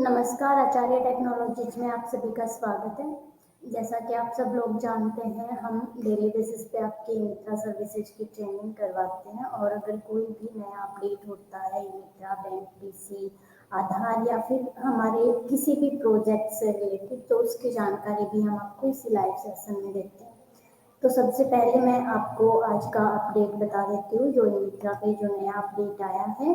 नमस्कार, आचार्य टेक्नोलॉजीज में आप सभी का स्वागत है। जैसा कि आप सब लोग जानते हैं, हम डेली बेसिस पे आपकी मित्रा सर्विसेज की ट्रेनिंग करवाते हैं और अगर कोई भी नया अपडेट होता है मित्रा, बैंक, पीसी, आधार या फिर हमारे किसी भी प्रोजेक्ट से रिलेटेड, तो उसकी जानकारी भी हम आपको इसी लाइव सेशन में देते हैं। तो सबसे पहले मैं आपको आज का अपडेट बता देती हूँ। जो मित्रा पे जो नया अपडेट आया है,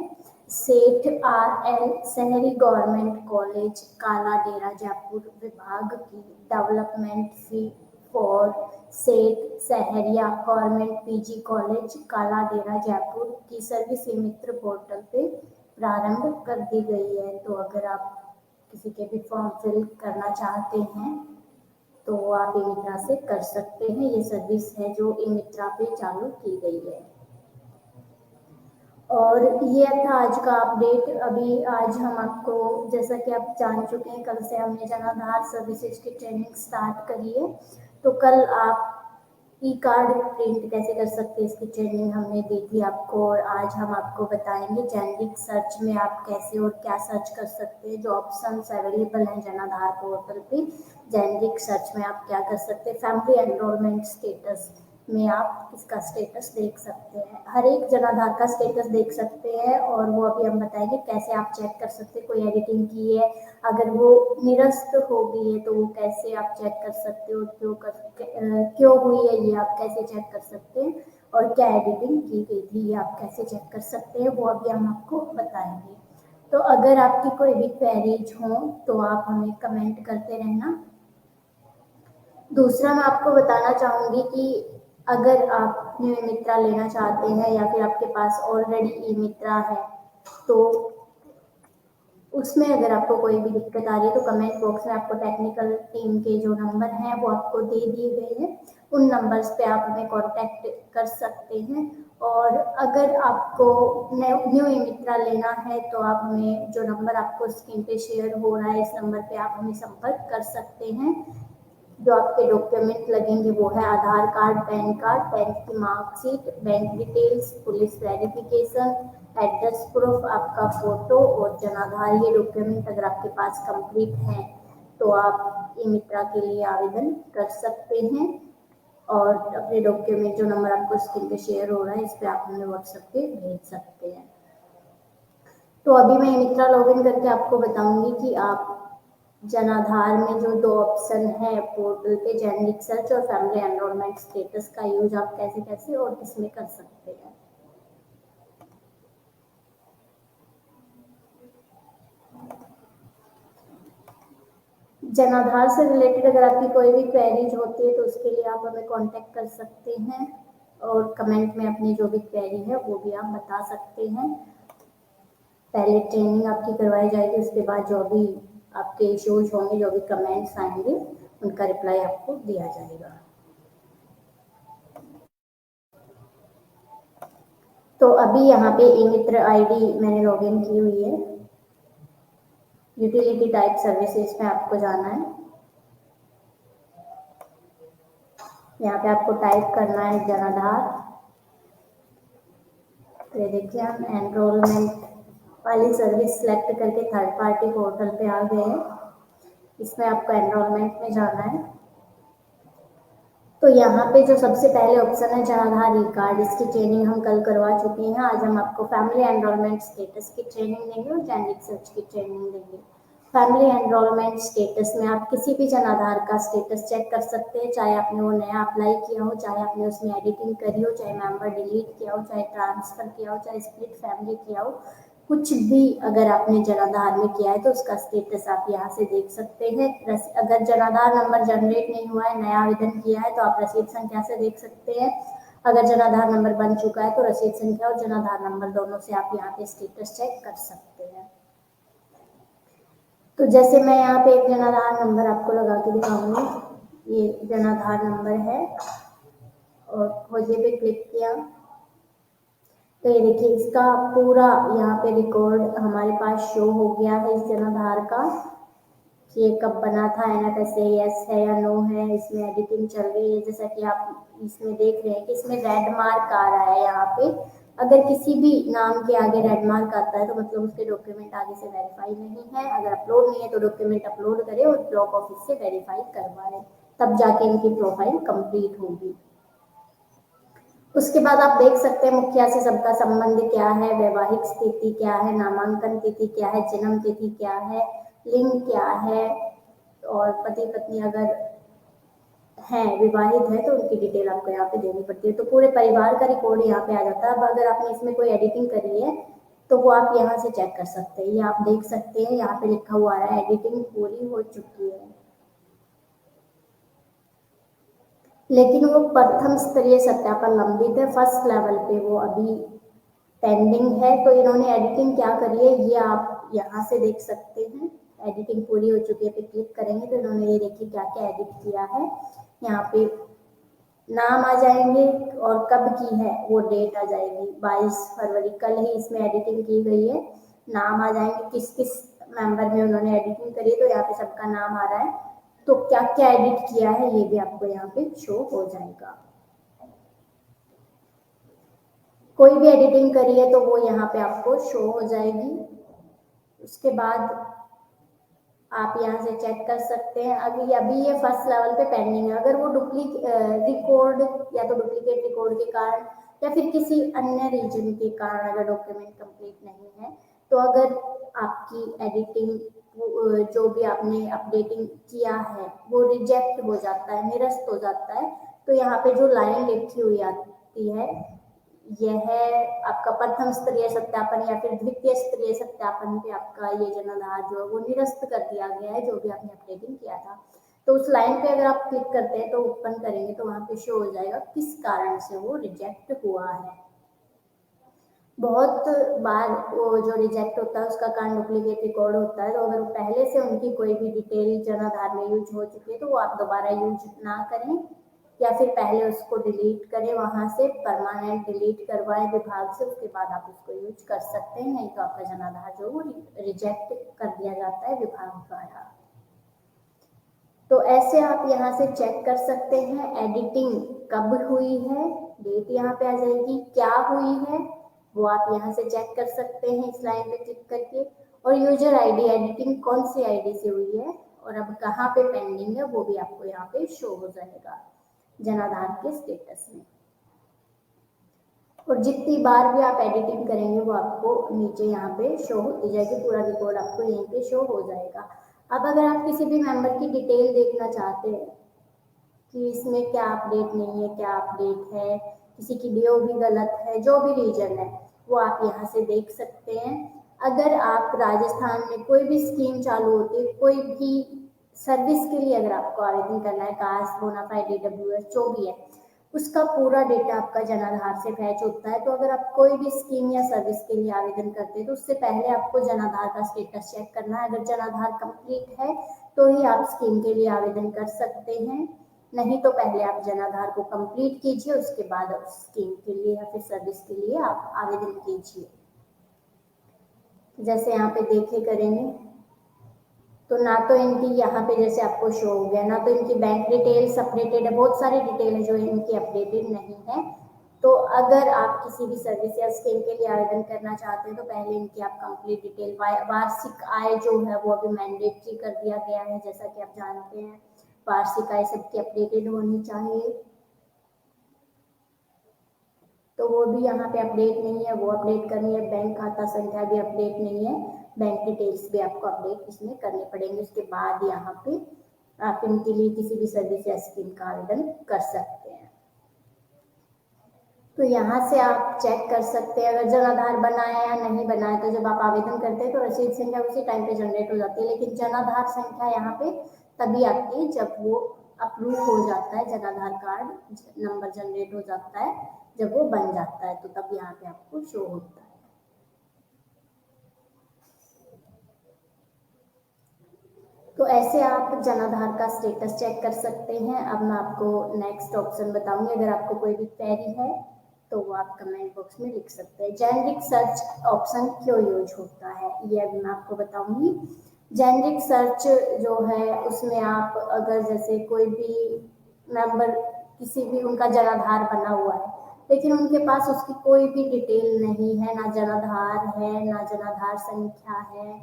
सेठ RL शहरी गवर्नमेंट कॉलेज काला डेरा जयपुर विभाग की डेवलपमेंट फी फॉर सेठ सहरिया गवर्नमेंट पीजी कॉलेज काला डेरा जयपुर की सर्विस ई मित्र पोर्टल पे प्रारंभ कर दी गई है। तो अगर आप किसी के भी फॉर्म फिल करना चाहते हैं तो आप ई मित्रा से कर सकते हैं। ये सर्विस है जो ई मित्रा पे चालू की गई है। और ये था आज का अपडेट। अभी आज हम आपको, जैसा कि आप जान चुके हैं, कल से हमने जनाधार सर्विसेज की ट्रेनिंग स्टार्ट करी है। तो कल आप ई कार्ड प्रिंट कैसे कर सकते हैं इसकी ट्रेनिंग हमने दी थी आपको, और आज हम आपको बताएंगे जेनेरिक सर्च में आप कैसे और क्या सर्च कर सकते हैं। जो ऑप्शंस अवेलेबल हैं जनाधार पोर्टल पे, जेनेरिक सर्च में आप क्या कर सकते हैं। फैमिली एनरोलमेंट स्टेटस में आप इसका स्टेटस देख सकते हैं, हर एक जनाधार का स्टेटस देख सकते हैं, और वो अभी हम बताएंगे कैसे आप चेक कर सकते हैं। कोई एडिटिंग की है, अगर वो निरस्त हो गई है तो वो कैसे आप चेक कर सकते हो, क्यों हुई है ये आप कैसे चेक कर सकते हैं, और क्या एडिटिंग की गई थी ये आप कैसे चेक कर सकते हैं, वो अभी हम आपको बताएंगे। तो अगर आपकी कोई भी क्वेरीज हो तो आप हमें कमेंट करते रहना। दूसरा मैं आपको बताना चाहूँगी कि अगर आप न्यू ई मित्रा लेना चाहते हैं या फिर आपके पास ऑलरेडी ई मित्रा है, तो उसमें अगर आपको कोई भी दिक्कत आ रही है तो कमेंट बॉक्स में आपको टेक्निकल टीम के जो नंबर हैं वो आपको दे दिए गए हैं। उन नंबर्स पे आप हमें कांटेक्ट कर सकते हैं। और अगर आपको न्यू ई मित्रा लेना है तो आप हमें, जो नंबर आपको स्क्रीन पे शेयर हो रहा है, इस नंबर पे आप हमें संपर्क कर सकते हैं। जो आपके डॉक्यूमेंट लगेंगे वो है आधार कार्ड, पैन कार्ड, 10th की marksheet, bank details, police verification, address proof, आपका फोटो और जनाधार। ये डॉक्यूमेंट अगर आपके पास कंप्लीट हैं तो आप ई मित्रा के लिए आवेदन कर सकते हैं। और अपने डॉक्यूमेंट, जो नंबर आपको स्क्रीन पे शेयर हो रहा है, इस पे आप हमें व्हाट्सएप पे भेज सकते हैं। तो अभी मैं ई मित्रा लॉगिन करके आपको बताऊंगी कि आप जनाधार में जो दो ऑप्शन है पोर्टल पे, जेनेरिक सर्च और फैमिली एनरोलमेंट स्टेटस का यूज आप कैसे कैसे और किसमें कर सकते हैं। जनाधार से रिलेटेड अगर आपकी कोई भी क्वेरीज होती है तो उसके लिए आप हमें कांटेक्ट कर सकते हैं, और कमेंट में अपनी जो भी क्वेरी है वो भी आप बता सकते हैं। पहले ट्रेनिंग आपकी करवाई जाएगी, उसके बाद जो भी आपके इश्यूज होंगे, जो भी कमेंट्स आएंगे, उनका रिप्लाई आपको दिया जाएगा। तो अभी यहाँ पे ई मित्र आईडी मैंने लॉगिन की हुई है। यूटिलिटी टाइप सर्विसेज में आपको जाना है। यहाँ पे आपको टाइप करना है जनाधार। तो ये देखिए, हम एनरोलमेंट वाली सर्विस सेलेक्ट करके थर्ड पार्टी पोर्टल पे आ गए हैं। इसमें आपको एनरोलमेंट में जाना है। तो यहाँ पे जो सबसे पहले ऑप्शन है जनाधार ई कार्ड, इसकी ट्रेनिंग हम कल करवा चुके हैं। आज हम आपको फैमिली एनरोलमेंट स्टेटस की ट्रेनिंग देंगे और जेनेरिक सर्च की ट्रेनिंग देंगे। फैमिली एनरोलमेंट स्टेटस में आप किसी भी जनाधार का स्टेटस चेक कर सकते हैं, चाहे आपने वो नया अप्लाई किया हो, चाहे आपने उसमें एडिटिंग करी हो, चाहे मेंबर डिलीट किया हो, चाहे ट्रांसफर किया हो, चाहे स्प्लिट फैमिली किया हो, कुछ भी अगर आपने जनाधार में किया है तो उसका स्टेटस आप यहाँ से देख सकते हैं। अगर जनाधार नंबर जनरेट नहीं हुआ है, नया आवेदन किया है, तो आप रसीद संख्या से देख सकते हैं। अगर जनाधार नंबर बन चुका है तो रसीद संख्या और जनाधार नंबर दोनों से आप यहाँ पे स्टेटस चेक कर सकते हैं। तो जैसे मैं यहाँ पे एक जनाधार नंबर आपको लगा के दिखाऊंगी। ये जनाधार नंबर है और खोजे पे क्लिक किया तो ये देखिए, इसका पूरा यहाँ पे रिकॉर्ड हमारे पास शो हो गया है इस जनाधार का, कि ये कब बना था, NFSA यस है या नो है, इसमें एडिटिंग चल रही है। जैसा कि आप इसमें देख रहे हैं कि इसमें रेड मार्क आ रहा है यहाँ पे, अगर किसी भी नाम के आगे रेड मार्क आता है तो मतलब उसके डॉक्यूमेंट आगे से वेरीफाई नहीं है। अगर अपलोड नहीं है तो डॉक्यूमेंट अपलोड करें और ब्लॉक ऑफिस से वेरीफाई करवाएं, तब जाके इनकी प्रोफाइल कंप्लीट होगी। उसके बाद आप देख सकते हैं मुखिया से सबका संबंध क्या है, वैवाहिक स्थिति क्या है, नामांकन तिथि क्या है, जन्म तिथि क्या है, लिंग क्या है, और पति पत्नी अगर हैं, विवाहित है तो उनकी डिटेल आपको यहाँ पे देनी पड़ती है। तो पूरे परिवार का रिकॉर्ड यहाँ पे आ जाता है। अब अगर आपने इसमें कोई एडिटिंग करी है तो वो आप यहाँ से चेक कर सकते हैं। ये आप देख सकते हैं यहाँ पे लिखा हुआ है एडिटिंग पूरी हो चुकी है, लेकिन वो प्रथम स्तरीय सत्यापन लंबित है, फर्स्ट लेवल पे वो अभी पेंडिंग है। तो इन्होंने एडिटिंग क्या करी है ये आप यहाँ से देख सकते हैं। एडिटिंग पूरी हो चुकी है पे क्लिक करेंगे तो इन्होंने ये देखिए क्या क्या एडिट किया है। यहाँ पे नाम आ जाएंगे और कब की है वो डेट आ जाएगी, 22 फरवरी, कल ही इसमें एडिटिंग की गई है। नाम आ जाएंगे किस किस मेंबर में उन्होंने एडिटिंग करी है, तो यहाँ पे सबका नाम आ रहा है। तो क्या क्या एडिट किया है ये भी आपको यहाँ पे शो हो जाएगा। कोई भी एडिटिंग करी है तो वो यहाँ पे आपको शो हो जाएगी। उसके बाद आप यहाँ से चेक कर सकते हैं। अभी ये फर्स्ट लेवल पे पेंडिंग है। अगर वो रिकॉर्ड या तो डुप्लीकेट रिकॉर्ड के कारण या फिर किसी अन्य रीजन के कारण अगर डॉक्यूमेंट कंप्लीट नहीं है, तो अगर आपकी एडिटिंग जो भी आपने अपडेटिंग किया है वो रिजेक्ट हो जाता है, निरस्त हो जाता है, तो यहाँ पे जो लाइन लिखी हुई आती है यह आपका प्रथम स्तरीय सत्यापन या फिर द्वितीय स्तरीय सत्यापन पे आपका ये जनाधार जो है वो निरस्त कर दिया गया है, जो भी आपने अपडेटिंग किया था। तो उस लाइन पे अगर आप क्लिक करते हैं तो ओपन करेंगे तो वहां पे शो हो जाएगा किस कारण से वो रिजेक्ट हुआ है। बहुत बार वो जो रिजेक्ट होता है उसका कारण डुप्लीकेट रिकॉर्ड होता है। तो अगर पहले से उनकी कोई भी डिटेल जनाधार में यूज हो चुकी है तो वो आप दोबारा यूज ना करें, या फिर पहले उसको डिलीट करें, वहां से परमानेंट डिलीट करवाएं विभाग से, उसके बाद आप उसको यूज कर सकते हैं। नहीं तो आपका जनाधार जो वो रिजेक्ट कर दिया जाता है विभाग द्वारा। तो ऐसे आप यहाँ से चेक कर सकते हैं एडिटिंग कब हुई है, डेट यहाँ पे आ जाएगी, क्या हुई है वो आप यहाँ से चेक कर सकते हैं इस लाइन पे क्लिक करके। और यूजर आईडी एडिटिंग कौन सी आईडी से हुई है और अब कहाँ पे पेंडिंग है वो भी आपको यहाँ पे शो हो जाएगा जनाधार के स्टेटस में। और जितनी बार भी आप एडिटिंग करेंगे वो आपको नीचे यहाँ पे शो होती जाएगी, पूरा रिकॉर्ड आपको यहीं पे शो हो जाएगा। अब अगर आप किसी भी मेंबर की डिटेल देखना चाहते हैं कि इसमें क्या अपडेट नहीं है, क्या अपडेट है, किसी की डीओ भी गलत है, जो भी रीजन है वो आप यहाँ से देख सकते हैं। अगर आप राजस्थान में कोई भी स्कीम चालू होती है, कोई भी सर्विस के लिए अगर आपको आवेदन करना है, कास्ट, बोनाफाइड, DWS जो भी है, उसका पूरा डेटा आपका जनाधार से फैच होता है। तो अगर आप कोई भी स्कीम या सर्विस के लिए आवेदन करते हैं तो उससे पहले आपको जनाधार का स्टेटस चेक करना है। अगर जनाधार कंप्लीट है तो ही आप स्कीम के लिए आवेदन कर सकते हैं, नहीं तो पहले आप जनाधार को कंप्लीट कीजिए, उसके बाद आप स्कीम के लिए या फिर सर्विस के लिए आप आवेदन कीजिए। जैसे यहाँ पे देखे करेंगे तो ना तो इनकी यहाँ पे जैसे आपको शो हो गया, ना तो इनकी बैंक डिटेल्स अपडेटेड है, बहुत सारी डिटेल है जो इनकी अपडेटेड नहीं है। तो अगर आप किसी भी सर्विस या स्कीम के लिए आवेदन करना चाहते हैं तो पहले इनकी आप कंप्लीट डिटेल, वार्षिक आय जो है वो अभी मैंडेटरी कर दिया गया है, जैसा कि आप जानते हैं वार्षिक आय सबकी अपडेटेड होनी चाहिए। तो वो भी यहाँ पे अपडेट नहीं है, वो अपडेट करनी है। बैंक खाता संख्या भी अपडेट नहीं है, बैंक डिटेल्स भी आपको अपडेट इसमें करने पड़ेंगे। उसके बाद यहाँ पे आप इनके लिए किसी भी सर्विस या स्कीम का आवेदन कर सकते हैं। तो यहाँ से आप चेक कर सकते हैं अगर जनाधार बना है या नहीं बना है। तो जब आप आवेदन करते हैं तो रसीद संख्या उसी टाइम पे जनरेट हो जाती है, लेकिन जनाधार संख्या यहाँ पे तभी आती है जब वो अप्रूव हो जाता है, जनाधार कार्ड नंबर जनरेट हो जाता है, जब वो बन जाता है तो तब यहाँ पे आपको शो होता है। तो ऐसे आप जनाधार का स्टेटस चेक कर सकते हैं। अब मैं आपको नेक्स्ट ऑप्शन बताऊंगी, अगर आपको कोई भी क्वेरी है तो वो आप कमेंट बॉक्स में लिख सकते हैं। जेनरिक सर्च ऑप्शन क्यों यूज होता है ये अभी मैं आपको बताऊंगी। जेनरिक सर्च जो है उसमें आप अगर जैसे कोई भी मेंबर किसी भी उनका जनाधार बना हुआ है लेकिन उनके पास उसकी कोई भी डिटेल नहीं है, ना जनाधार है, ना जनाधार संख्या है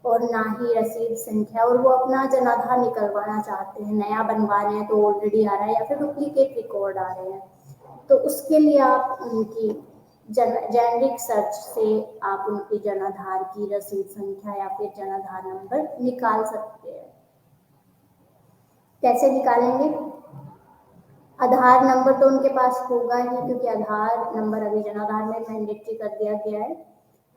और ना ही रसीद संख्या, और वो अपना जनाधार निकलवाना चाहते हैं, नया बनवा रहे हैं तो ऑलरेडी आ रहा है या फिर डुप्लीकेट रिकॉर्ड आ रहे हैं। तो उसके लिए आप उनकी जेनेरिक सर्च से आप उनके जनाधार की रसीद संख्या या फिर जनाधार नंबर निकाल सकते हैं। कैसे निकालेंगे? आधार नंबर तो उनके पास होगा ही, क्योंकि आधार नंबर अभी जनाधार में मैंडेटरी कर दिया गया है,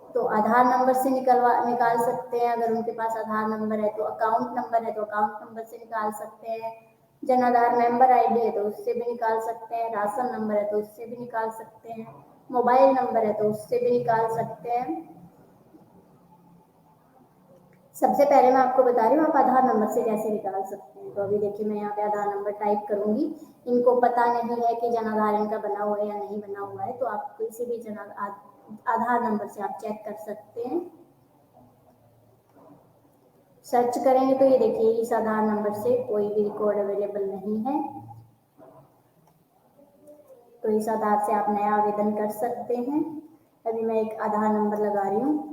तो आधार नंबर से निकाल सकते हैं। अगर उनके पास आधार नंबर है तो अकाउंट नंबर है तो अकाउंट नंबर से निकाल सकते हैं। जनाधार मेंबर आईडी है तो उससे भी निकाल सकते हैं। राशन नंबर है तो उससे भी निकाल सकते हैं। मोबाइल नंबर है तो उससे भी निकाल सकते हैं। सबसे पहले मैं आपको बता रही हूँ आप आधार नंबर से कैसे निकाल सकते हैं। तो अभी देखिए मैं यहाँ पे आधार नंबर टाइप करूंगी। इनको पता नहीं है कि जनाधार इनका बना हुआ है या नहीं बना हुआ है, तो आप किसी भी आधार नंबर से आप चेक कर सकते हैं। सर्च करेंगे तो ये देखिए इस आधार नंबर से कोई भी रिकॉर्ड अवेलेबल नहीं है, तो इस आधार से आप नया आवेदन कर सकते हैं। अभी मैं एक आधार नंबर लगा रही हूँ।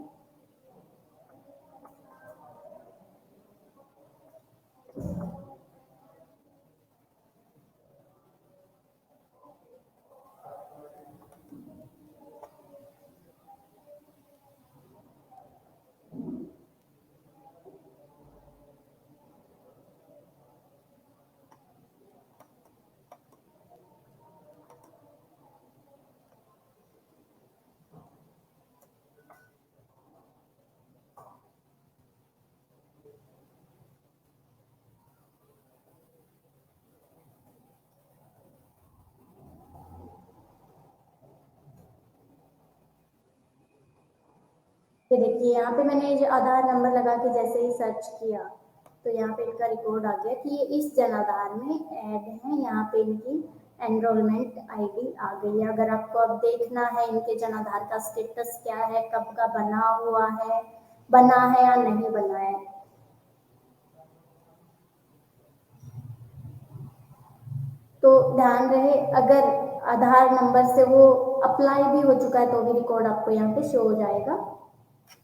ये देखिए यहाँ पे मैंने जो आधार नंबर लगा के जैसे ही सर्च किया तो यहाँ पे इनका रिकॉर्ड आ गया कि ये इस जनाधार में ऐड है। यहाँ पे इनकी एनरोलमेंट आईडी आ गई है। अगर आपको अब देखना है इनके जनाधार का स्टेटस क्या है, कब का बना हुआ है, बना है या नहीं बना है, तो ध्यान रहे अगर आधार नंबर से वो अप्लाई भी हो चुका है तो भी रिकॉर्ड आपको यहाँ पे शो हो जाएगा।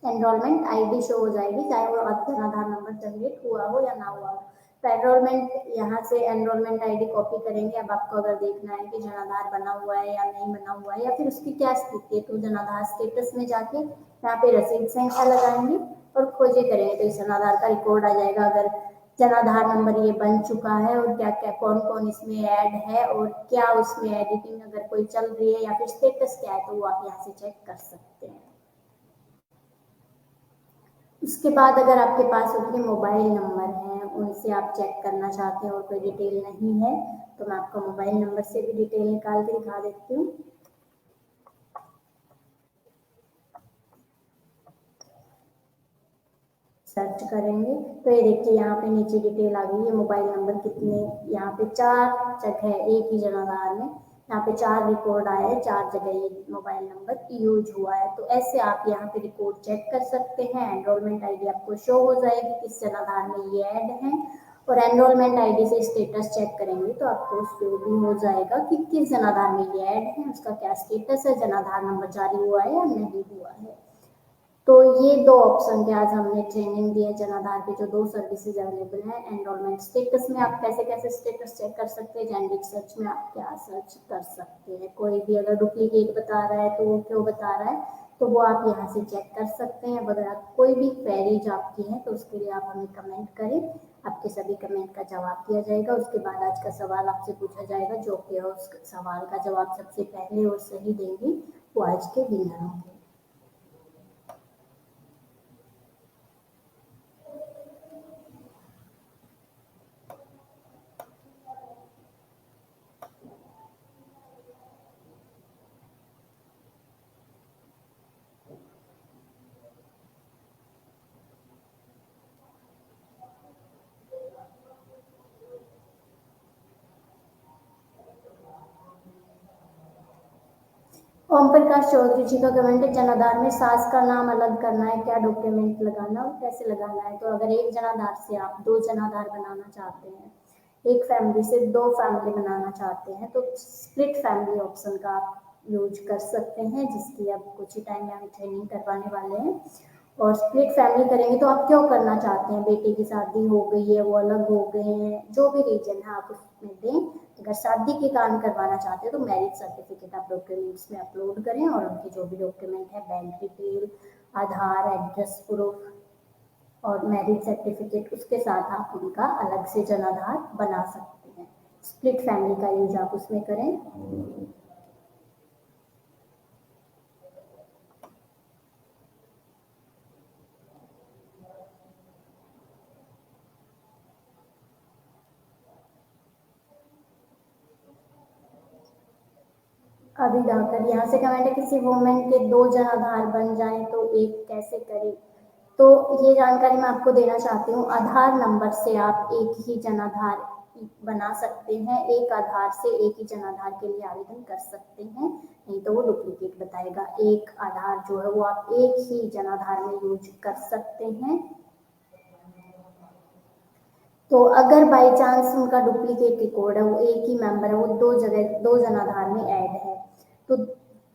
एनरोलमेंट आईडी शो हो जाएगी, चाहे वो आधार नंबर जनरेट हुआ हो या ना हुआ हो। तो एनरोलमेंट यहाँ से एनरोलमेंट आईडी कॉपी करेंगे। अब आपको अगर देखना है कि जनाधार बना हुआ है या नहीं बना हुआ है या फिर उसकी क्या स्थिति है, तो जनाधार स्टेटस में जाके यहाँ पे रसीद संख्या लगाएंगे और खोजे करेंगे तो इस जनाधार का रिकॉर्ड आ जाएगा। अगर जनाधार नंबर ये बन चुका है और क्या क्या कौन कौन इसमें ऐड है और क्या उसमें एडिटिंग अगर कोई चल रही है या फिर स्टेटस क्या है, तो वो आप यहाँ से चेक कर सकते हैं। उसके बाद अगर आपके पास उनके मोबाइल नंबर हैं, उनसे आप चेक करना चाहते हैं और कोई डिटेल नहीं है, तो मैं आपको मोबाइल नंबर से भी डिटेल निकाल के दिखा देती हूँ। सर्च करेंगे तो ये देखिए यहाँ पे नीचे डिटेल आ गई है। मोबाइल नंबर कितने, यहाँ पे 4 जगह एक ही जनाधार में यहाँ पे 4 रिकॉर्ड आए हैं, 4 जगह ये मोबाइल नंबर यूज हुआ है। तो ऐसे आप यहाँ पे रिकॉर्ड चेक कर सकते हैं। एनरोलमेंट आईडी आपको शो हो जाएगी किस जनाधार में ये ऐड है, और एनरोलमेंट आईडी से स्टेटस चेक करेंगे तो आपको शो भी हो जाएगा कि किस जनाधार में ये ऐड है, उसका क्या स्टेटस है, जनाधार नंबर जारी हुआ है या नहीं हुआ है। तो ये 2 ऑप्शन के आज हमने ट्रेनिंग दी है जनाधार की, जो 2 सर्विसेज अवेलेबल हैं। एनरोलमेंट स्टेटस में आप कैसे कैसे स्टेटस चेक कर सकते हैं, जेनेरिक सर्च में आप क्या सर्च कर सकते हैं। कोई भी अगर डुप्लीकेट बता रहा है तो वो क्यों बता रहा है, तो वो आप यहाँ से चेक कर सकते हैं। अगर आप कोई भी क्वेरीज आपकी है तो उसके लिए आप हमें कमेंट करें, आपके सभी कमेंट का जवाब दिया जाएगा। उसके बाद आज का सवाल आपसे पूछा जाएगा, जो कि उस सवाल का जवाब सबसे पहले और सही देंगे वो आज के विनर होंगे। ओम प्रकाश चौधरी जी का कमेंट है, जनाधार में सास का नाम अलग करना है, क्या डॉक्यूमेंट लगाना और कैसे लगाना है। तो अगर एक जनाधार से आप 2 जनाधार बनाना चाहते हैं, एक फैमिली से 2 फैमिली बनाना चाहते हैं, तो स्प्लिट फैमिली ऑप्शन का आप यूज कर सकते हैं, जिसकी अब कुछ ही टाइम में हम ट्रेनिंग करवाने वाले हैं। और स्प्लिट फैमिली करेंगे तो आप क्यों करना चाहते हैं? बेटे की शादी हो गई है, वो अलग हो गए हैं, जो भी रीजन है आप उसमें दें। अगर शादी के कारण करवाना चाहते हैं तो मैरिज सर्टिफिकेट आप डॉक्यूमेंट्स में अपलोड करें, और उनके जो भी डॉक्यूमेंट है, बैंक डिटेल, आधार, एड्रेस प्रूफ और मैरिज सर्टिफिकेट, उसके साथ आप उनका अलग से जनाधार बना सकते हैं। स्प्लिट फैमिली का यूज आप उसमें करें। अभी डॉक्टर यहाँ से कमेंट है, किसी वुमेन के 2 जनाधार बन जाएं तो एक कैसे करें? तो ये जानकारी मैं आपको देना चाहती हूँ। आधार नंबर से आप एक ही जनाधार बना सकते हैं, एक आधार से एक ही जनाधार के लिए आवेदन कर सकते हैं, नहीं तो वो डुप्लीकेट बताएगा। एक आधार जो है वो आप एक ही जनाधार में यूज कर सकते हैं। तो अगर बाई चांस उनका डुप्लीकेट रिकॉर्ड है, वो एक ही मेंबर है, वो 2 जगह 2 जनाधार में ऐड है, तो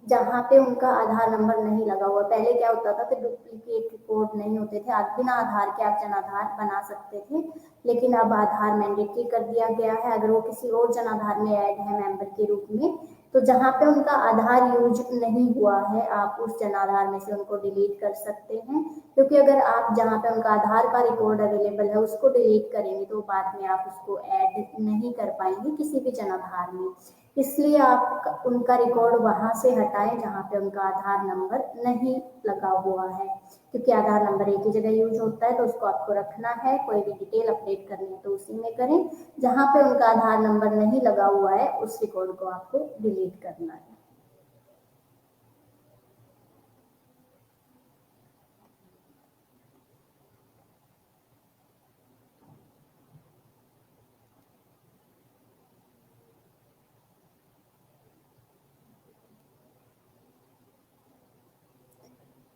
जहाँ पे उनका आधार नंबर नहीं लगा हुआ, पहले क्या होता था कि डुप्लीकेट रिकॉर्ड नहीं होते थे, आप बिना आधार के आप जनाधार बना सकते थे, लेकिन अब आधार मैंडेटरी कर दिया गया है। अगर वो किसी और जनाधार में ऐड है मेंबर के रूप में, तो जहाँ पे उनका आधार यूज नहीं हुआ है, आप उस जनाधार में से उनको डिलीट कर सकते हैं। क्योंकि अगर आप जहाँ पे उनका आधार का रिकॉर्ड अवेलेबल है उसको डिलीट करेंगे तो बाद में आप उसको ऐड नहीं कर पाएंगे किसी भी जनाधार में। इसलिए आप उनका रिकॉर्ड वहां से हटाएं जहाँ पे उनका आधार नंबर नहीं लगा हुआ है, क्योंकि आधार नंबर एक ही जगह यूज होता है, तो उसको आपको रखना है। कोई भी डिटेल अपडेट करनी है तो उसी में करें। जहाँ पे उनका आधार नंबर नहीं लगा हुआ है उस रिकॉर्ड को आपको डिलीट करना है।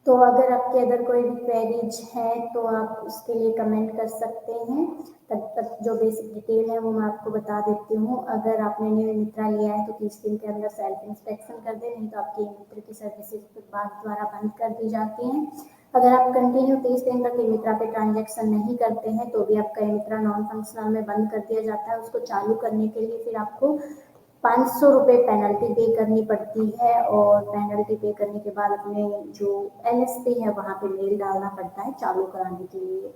तो अगर आपके अगर कोई भी क्वेरीज है तो आप उसके लिए कमेंट कर सकते हैं। तब तक जो बेसिक डिटेल है वो मैं आपको बता देती हूँ। अगर आपने न्यू मित्रा लिया है तो 30 दिन के अंदर सेल्फ इंस्पेक्शन कर दें, नहीं तो आपकी मित्र की सर्विसेज विभाग द्वारा बंद कर दी जाती हैं। अगर आप कंटिन्यू 30 दिन तक मित्रा पे ट्रांजेक्शन नहीं करते हैं तो भी आपका मित्रा नॉन फंक्शनल में बंद कर दिया जाता है। उसको चालू करने के लिए फिर आपको 500 रुपये पेनल्टी पे करनी पड़ती है, और पेनल्टी पे करने के बाद अपने जो LSP है वहाँ पे मेल डालना पड़ता है चालू कराने के लिए।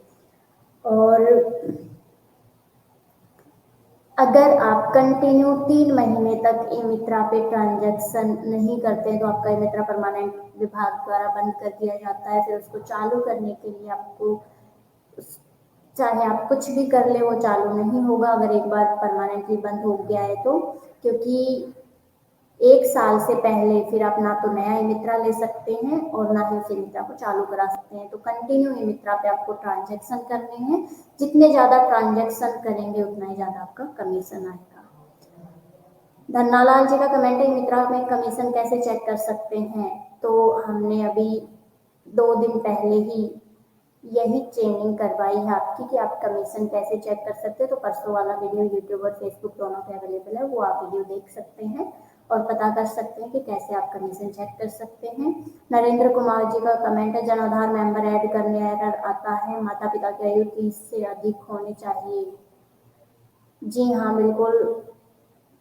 और अगर आप कंटिन्यू 3 महीने तक ई मित्रा पे ट्रांजैक्शन नहीं करते हैं तो आपका ई मित्रा परमानेंट विभाग द्वारा बंद कर दिया जाता है। फिर उसको चालू करने के लिए आपको चाहे आप कुछ भी कर ले वो चालू नहीं होगा अगर एक बार परमानेंटली बंद हो गया है तो, क्योंकि 1 साल से पहले फिर आप ना तो नया ई मित्रा ले सकते हैं और ना ही उस ई मित्रा को चालू करा सकते हैं। तो कंटिन्यू ई मित्रा पे आपको ट्रांजैक्शन करने हैं, जितने ज़्यादा ट्रांजैक्शन करेंगे उतना ही ज़्यादा आपका कमीशन आएगा। धन्नालाल जी का कमेंट है, मित्रा में कमीशन कैसे चेक कर सकते हैं? तो हमने अभी 2 दिन पहले ही यही ट्रेनिंग करवाई है आपकी कि आप कमीशन कैसे चेक कर सकते हैं। तो परसों वाला वीडियो यूट्यूब और फेसबुक दोनों पे अवेलेबल है, वो आप वीडियो देख सकते हैं और पता कर सकते हैं कि कैसे आप कमीशन चेक कर सकते हैं। नरेंद्र कुमार जी का कमेंट है, जनाधार मेंबर ऐड करने एरर आता है, माता पिता की आयु 30 से अधिक होनी चाहिए। जी हाँ, बिल्कुल।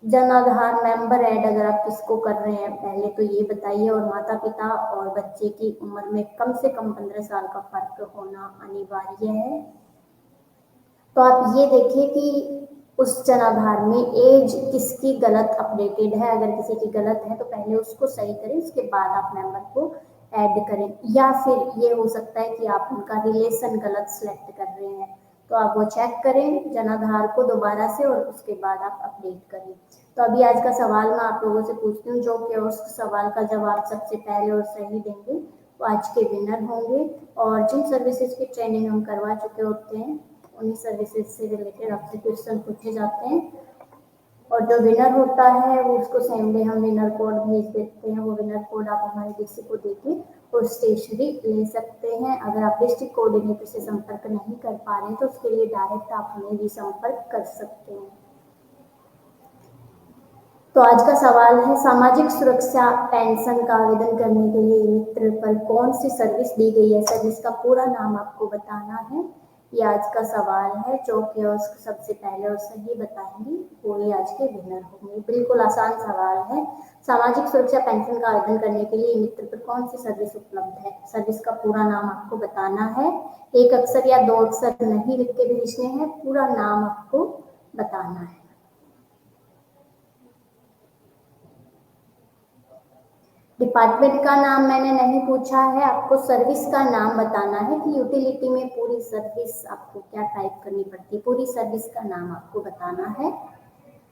जनाधार मेंबर ऐड अगर आप किसको कर रहे हैं पहले तो ये बताइए, और माता पिता और बच्चे की उम्र में कम से कम 15 साल का फर्क होना अनिवार्य है। तो आप ये देखिए कि उस जनाधार में एज किसकी गलत अपडेटेड है। अगर किसी की गलत है तो पहले उसको सही करें, उसके बाद आप मेंबर को ऐड करें। या फिर ये हो सकता है कि आप उनका रिलेशन गलत सेलेक्ट कर रहे हैं, तो आप वो चेक करें जनाधार को दोबारा से और उसके बाद आप अपडेट करें। तो अभी आज का सवाल मैं आप लोगों से पूछती हूँ, जो कि उस सवाल का जवाब सबसे पहले और सही देंगे वो आज के विनर होंगे। और जिन सर्विसेज की ट्रेनिंग हम करवा चुके होते हैं उन्हीं सर्विसेज से रिलेटेड आपसे क्वेश्चन पूछे जाते हैं, और जो विनर होता है वो उसको सेम डे हम विनर कोड भेज देते हैं। वो विनर कोड आप हमारे डीसी को देके और स्टेशनरी ले सकते हैं। अगर आप डिस्ट्रिक्ट कोऑर्डिनेटर से संपर्क नहीं कर पा रहे हैं तो उसके लिए डायरेक्ट आप हमें भी संपर्क कर सकते हैं। तो आज का सवाल है, सामाजिक सुरक्षा पेंशन का आवेदन करने के लिए मित्र पर कौन सी सर्विस दी गई है, सर्विस का पूरा नाम आपको बताना है। ये आज का सवाल है। जो कियोस्क सबसे पहले और सही बताएंगे वो ही आज के विनर होंगे। बिल्कुल आसान सवाल है। सामाजिक सुरक्षा पेंशन का आवेदन करने के लिए मित्र पर कौन सी सर्विस उपलब्ध है, सर्विस का पूरा नाम आपको बताना है। एक अक्षर या दो अक्षर नहीं लिख के भेजने हैं, पूरा नाम आपको बताना है। डिपार्टमेंट का नाम मैंने नहीं पूछा है, आपको सर्विस का नाम बताना है कि यूटिलिटी में पूरी सर्विस आपको क्या टाइप करनी पड़ती है, पूरी सर्विस का नाम आपको बताना है।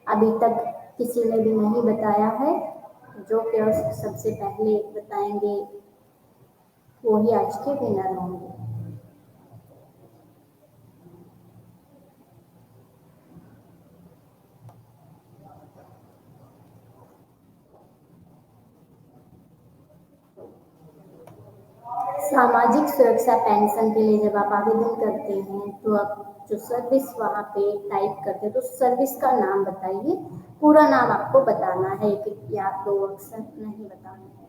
अभी तक किसी ने भी नहीं बताया है। जो कियोस्क सबसे पहले बताएंगे वो ही आज के विनर होंगे। सामाजिक सुरक्षा पेंशन के लिए जब आप आवेदन करते हैं तो आप जो सर्विस वहाँ पे टाइप करते हैं तो सर्विस का नाम बताइए। पूरा नाम आपको बताना है, एक या दो अक्षर नहीं बताना है।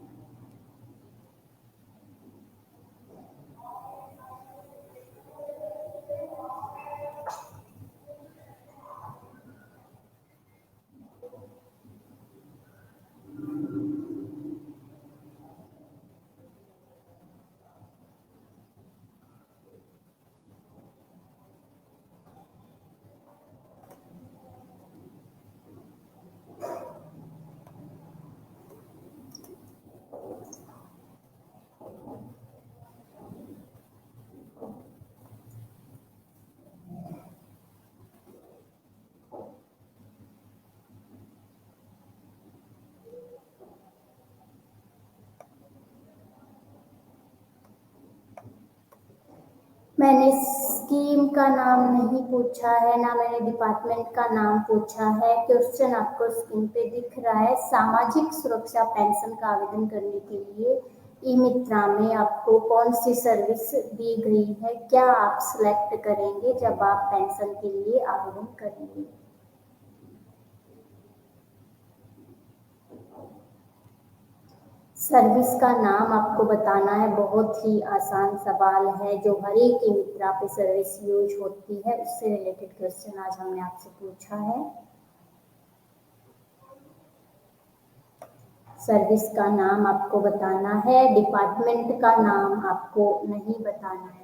मैंने स्कीम का नाम नहीं पूछा है, ना मैंने डिपार्टमेंट का नाम पूछा है। क्वेश्चन आपको स्क्रीन पे दिख रहा है। सामाजिक सुरक्षा पेंशन का आवेदन करने के लिए ई मित्रा में आपको कौन सी सर्विस दी गई है, क्या आप सिलेक्ट करेंगे जब आप पेंशन के लिए आवेदन करेंगे। सर्विस का नाम आपको बताना है। बहुत ही आसान सवाल है, जो हर एक ई मित्रा पे सर्विस यूज होती है उससे रिलेटेड क्वेश्चन आज हमने आपसे पूछा है। सर्विस का नाम आपको बताना है, डिपार्टमेंट का नाम आपको नहीं बताना है।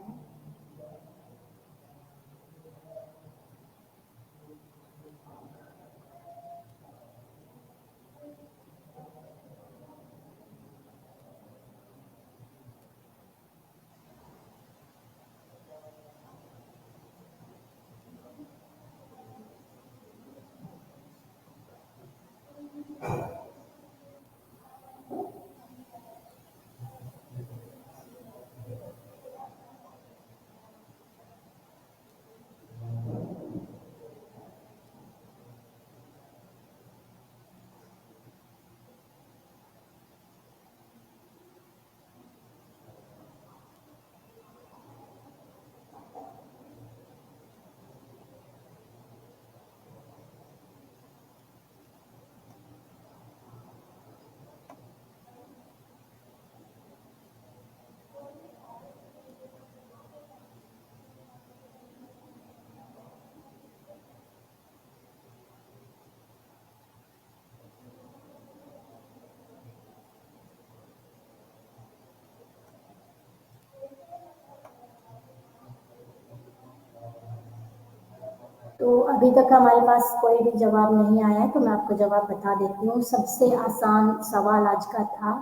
तो अभी तक हमारे पास कोई भी जवाब नहीं आया है, तो मैं आपको जवाब बता देती हूँ। सबसे आसान सवाल आज का था,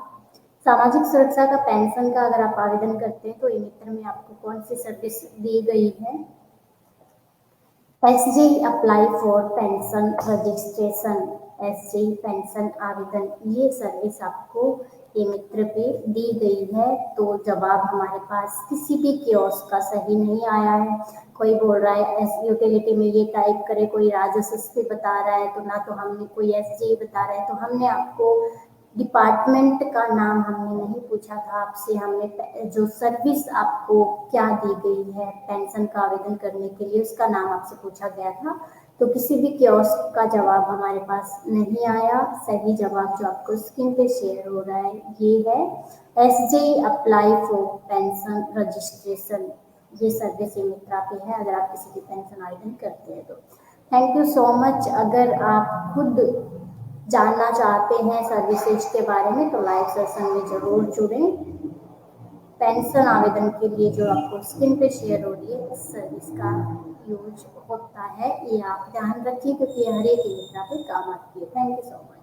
सामाजिक सुरक्षा का पेंशन का अगर आप आवेदन करते हैं तो ई मित्र में आपको कौन सी सर्विस दी गई है। SG apply for pension registration, SG pension आवेदन, ये सर्विस आपको ई मित्र पे दी गई है। तो जवाब हमारे पास किसी भी कियोस्क का सही नहीं आया है। कोई बोल रहा है एस यूटिलिटी में ये टाइप करे, कोई राजस्व बता रहा है, तो ना तो हमने कोई एसजी बता रहा है। तो हमने आपको डिपार्टमेंट का नाम हमने नहीं पूछा था आपसे, हमने जो सर्विस आपको क्या दी गई है पेंशन का आवेदन करने के लिए उसका नाम आपसे पूछा गया था। तो किसी भी कियोस्क का जवाब हमारे पास नहीं आया। सही जवाब जो आपको स्क्रीन पे शेयर हो रहा है ये है SJ apply for pension registration. ये सर्विस मित्रा पे है अगर आप किसी की पेंशन आवेदन करते हैं तो। Thank you so much. अगर आप खुद जानना चाहते हैं सर्विसेज के बारे में तो लाइव सेशन में ज़रूर जुड़ें। पेंशन आवेदन के लिए जो आपको स्क्रीन पे शेयर हो रही है इस सर्विस का यूज होता है, ये आप ध्यान रखिए क्योंकि हर एक मित्रा पे काम आती है। Thank you so much.